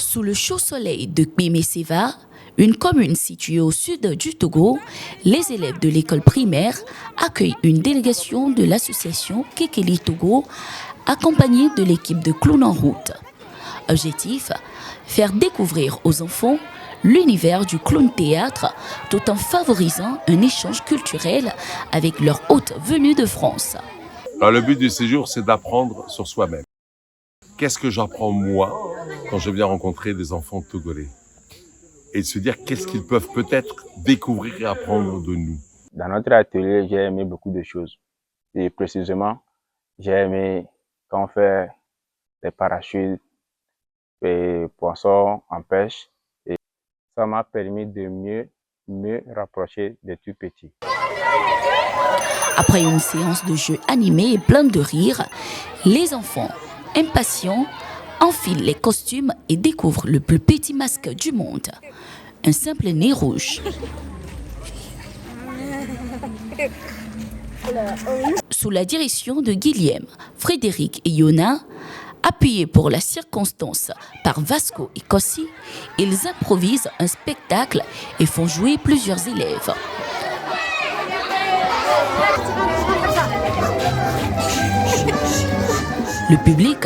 Sous le chaud soleil de Kpemeseva, une commune située au sud du Togo, les élèves de l'école primaire accueillent une délégation de l'association Kekeli Togo, accompagnée de l'équipe de clowns en route. Objectif, faire découvrir aux enfants l'univers du clown théâtre tout en favorisant un échange culturel avec leur hôte venus de France. Alors, le but du séjour, c'est d'apprendre sur soi-même. Qu'est-ce que j'apprends moi quand je viens rencontrer des enfants togolais? Et de se dire qu'est-ce qu'ils peuvent peut-être découvrir et apprendre de nous. Dans notre atelier, j'ai aimé beaucoup de choses. Et précisément, j'ai aimé quand on fait des parachutes et poissons en pêche. Et ça m'a permis de mieux rapprocher des tout petits. Après une séance de jeux animés et pleine de rire, les enfants, impatients, enfilent les costumes et découvrent le plus petit masque du monde, un simple nez rouge. Sous la direction de Guillaume, Frédéric et Yona, appuyés pour la circonstance par Vasco et Kossi, ils improvisent un spectacle et font jouer plusieurs élèves. Le public,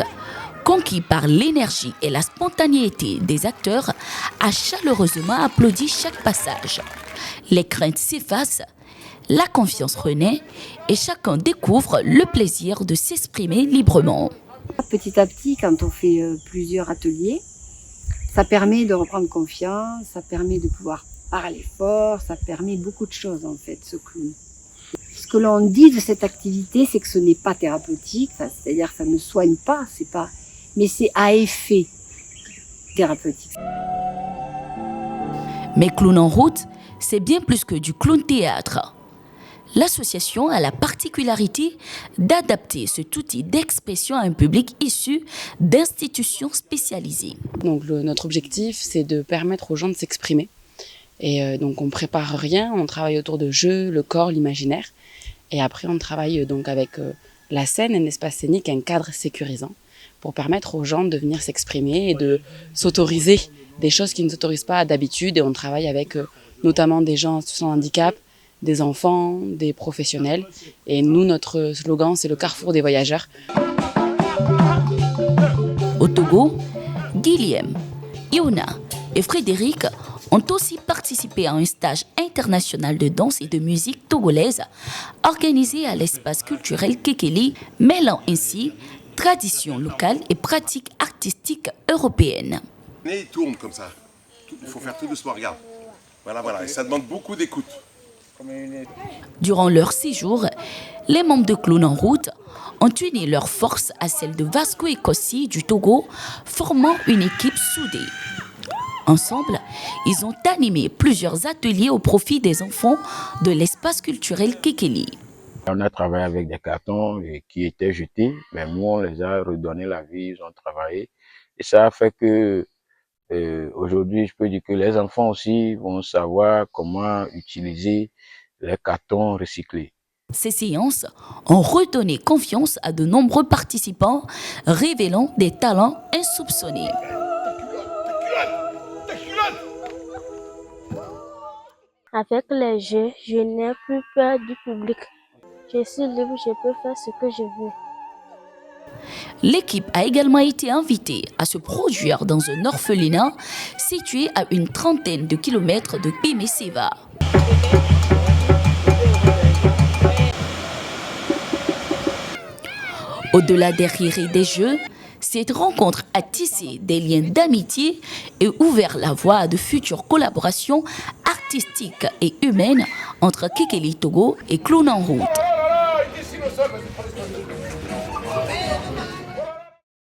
conquis par l'énergie et la spontanéité des acteurs, a chaleureusement applaudi chaque passage. Les craintes s'effacent, la confiance renaît et chacun découvre le plaisir de s'exprimer librement. Petit à petit, quand on fait plusieurs ateliers, ça permet de reprendre confiance, ça permet de pouvoir parler fort, ça permet beaucoup de choses en fait, ce clown. Ce que l'on dit de cette activité, c'est que ce n'est pas thérapeutique, c'est-à-dire que ça ne soigne pas, mais c'est à effet thérapeutique. Mais Clown en route, c'est bien plus que du clown théâtre. L'association a la particularité d'adapter cet outil d'expression à un public issu d'institutions spécialisées. Donc notre objectif, c'est de permettre aux gens de s'exprimer. Et donc on prépare rien, on travaille autour de jeux, le corps, l'imaginaire. Et après on travaille donc avec la scène, un espace scénique, un cadre sécurisant pour permettre aux gens de venir s'exprimer et de s'autoriser des choses qui ne s'autorisent pas d'habitude. Et on travaille avec notamment des gens en situation de handicap, des enfants, des professionnels. Et nous, notre slogan, c'est le carrefour des voyageurs. Au Togo, Guillaume, Yona et Frédéric ont aussi participé à un stage international de danse et de musique togolaise organisé à l'espace culturel Kekeli, mêlant ainsi tradition locale et pratiques artistiques européennes. Il tourne comme ça. Il faut faire tout doucement, regarde. Voilà. Et ça demande beaucoup d'écoute. Durant leur séjour, les membres de Clown en route ont uni leurs forces à celles de Vasco et Kossi du Togo, formant une équipe soudée. Ensemble, ils ont animé plusieurs ateliers au profit des enfants de l'espace culturel Kekeli. On a travaillé avec des cartons qui étaient jetés, mais nous on les a redonné la vie, ils ont travaillé. Et ça a fait que aujourd'hui, je peux dire que les enfants aussi vont savoir comment utiliser les cartons recyclés. Ces séances ont redonné confiance à de nombreux participants, révélant des talents insoupçonnés. Avec les jeux, je n'ai plus peur du public. Je suis libre, je peux faire ce que je veux. L'équipe a également été invitée à se produire dans un orphelinat situé à une trentaine de kilomètres de Kpemeseva. Au-delà des rires et des jeux, cette rencontre a tissé des liens d'amitié et ouvert la voie à de futures collaborations artistiques et humaines entre Kekeli Togo et Clown en route.